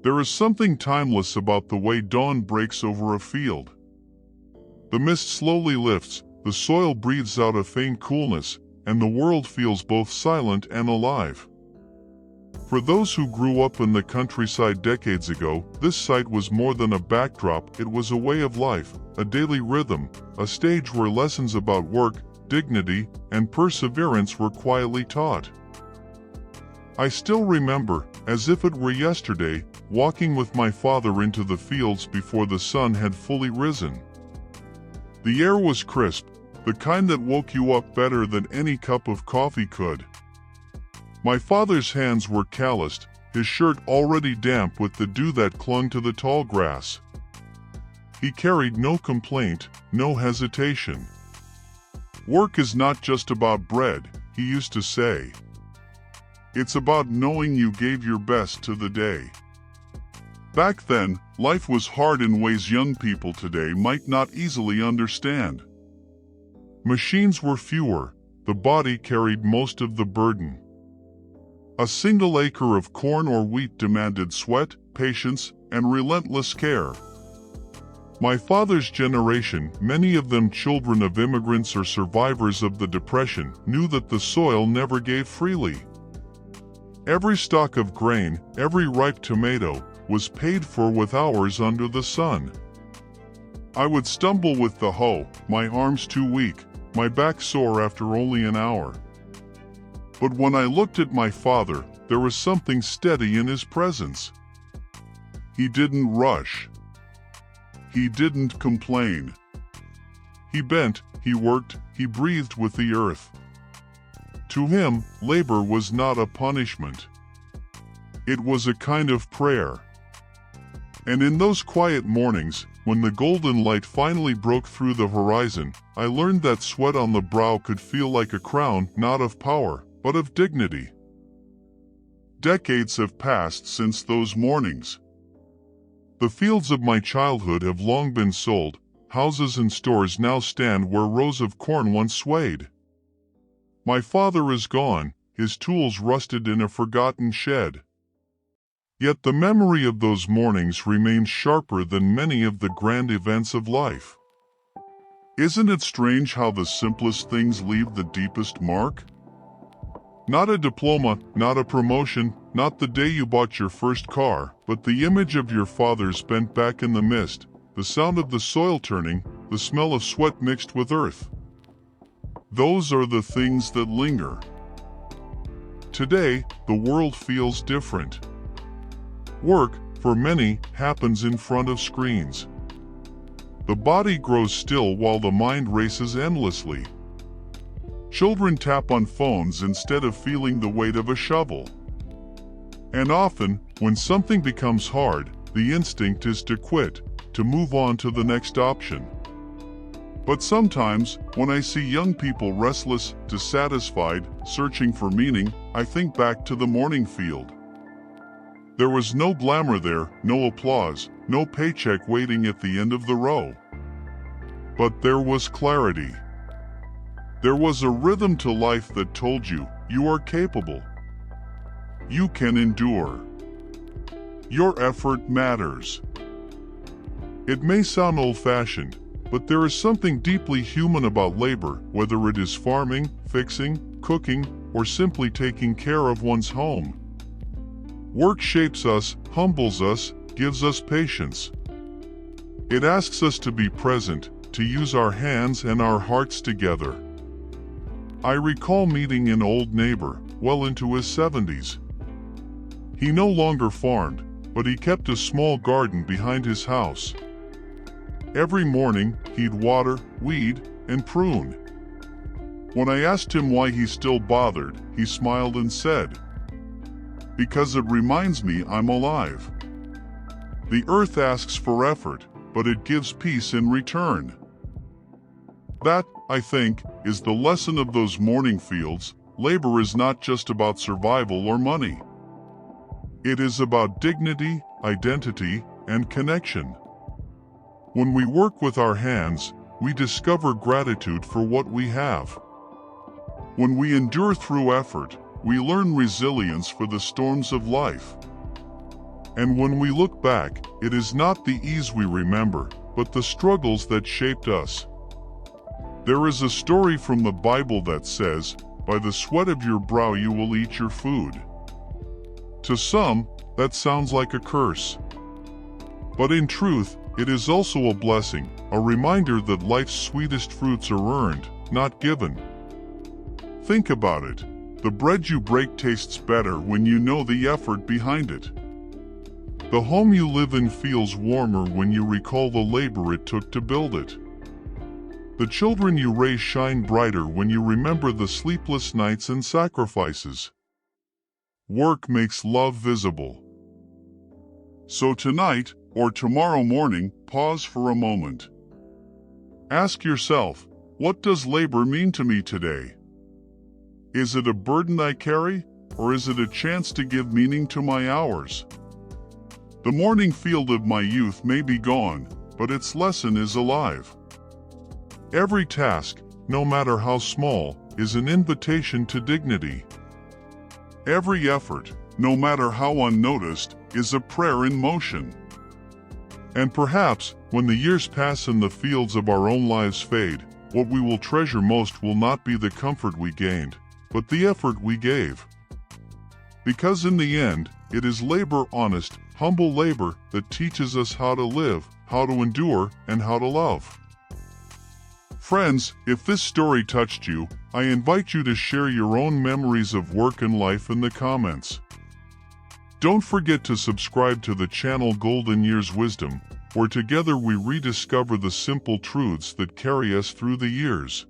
There is something timeless about the way dawn breaks over a field. The mist slowly lifts, the soil breathes out a faint coolness, and the world feels both silent and alive. For those who grew up in the countryside decades ago, this sight was more than a backdrop, it was a way of life, a daily rhythm, a stage where lessons about work, dignity, and perseverance were quietly taught. I still remember, as if it were yesterday, walking with my father into the fields before the sun had fully risen. The air was crisp, the kind that woke you up better than any cup of coffee could. My father's hands were calloused, his shirt already damp with the dew that clung to the tall grass. He carried no complaint, no hesitation. "Work is not just about bread," he used to say. "It's about knowing you gave your best to the day." Back then, life was hard in ways young people today might not easily understand. Machines were fewer, the body carried most of the burden. A single acre of corn or wheat demanded sweat, patience, and relentless care. My father's generation, many of them children of immigrants or survivors of the Depression, knew that the soil never gave freely. Every stalk of grain, every ripe tomato, was paid for with hours under the sun. I would stumble with the hoe, my arms too weak, my back sore after only an hour. But when I looked at my father, there was something steady in his presence. He didn't rush. He didn't complain. He bent, he worked, he breathed with the earth. To him, labor was not a punishment. It was a kind of prayer. And in those quiet mornings, when the golden light finally broke through the horizon, I learned that sweat on the brow could feel like a crown, not of power, but of dignity. Decades have passed since those mornings. The fields of my childhood have long been sold, houses and stores now stand where rows of corn once swayed. My father is gone, his tools rusted in a forgotten shed. Yet the memory of those mornings remains sharper than many of the grand events of life. Isn't it strange how the simplest things leave the deepest mark? Not a diploma, not a promotion, not the day you bought your first car, but the image of your father's bent back in the mist, the sound of the soil turning, the smell of sweat mixed with earth. Those are the things that linger. Today, the world feels different. Work, for many, happens in front of screens. The body grows still while the mind races endlessly. Children tap on phones instead of feeling the weight of a shovel. And often, when something becomes hard, the instinct is to quit, to move on to the next option. But sometimes, when I see young people restless, dissatisfied, searching for meaning, I think back to the morning field. There was no glamour there, no applause, no paycheck waiting at the end of the row. But there was clarity. There was a rhythm to life that told you, you are capable. You can endure. Your effort matters. It may sound old-fashioned, but there is something deeply human about labor, whether it is farming, fixing, cooking, or simply taking care of one's home. Work shapes us, humbles us, gives us patience. It asks us to be present, to use our hands and our hearts together. I recall meeting an old neighbor, well into his 70s. He no longer farmed, but he kept a small garden behind his house. Every morning, he'd water, weed, and prune. When I asked him why he still bothered, he smiled and said, "Because it reminds me I'm alive." The earth asks for effort, but it gives peace in return. That, I think, is the lesson of those morning fields. Labor is not just about survival or money. It is about dignity, identity, and connection. When we work with our hands, we discover gratitude for what we have. When we endure through effort, we learn resilience for the storms of life. And when we look back, it is not the ease we remember, but the struggles that shaped us. There is a story from the Bible that says, "By the sweat of your brow you will eat your food." To some, that sounds like a curse. But in truth, it is also a blessing, a reminder that life's sweetest fruits are earned, not given. Think about it. The bread you break tastes better when you know the effort behind it. The home you live in feels warmer when you recall the labor it took to build it. The children you raise shine brighter when you remember the sleepless nights and sacrifices. Work makes love visible. So tonight, or tomorrow morning, pause for a moment. Ask yourself, what does labor mean to me today? Is it a burden I carry, or is it a chance to give meaning to my hours? The morning field of my youth may be gone, but its lesson is alive. Every task, no matter how small, is an invitation to dignity. Every effort, no matter how unnoticed, is a prayer in motion. And perhaps, when the years pass and the fields of our own lives fade, what we will treasure most will not be the comfort we gained, but the effort we gave. Because in the end, it is labor, honest, humble labor, that teaches us how to live, how to endure, and how to love. Friends, if this story touched you, I invite you to share your own memories of work and life in the comments. Don't forget to subscribe to the channel Golden Years Wisdom, where together we rediscover the simple truths that carry us through the years.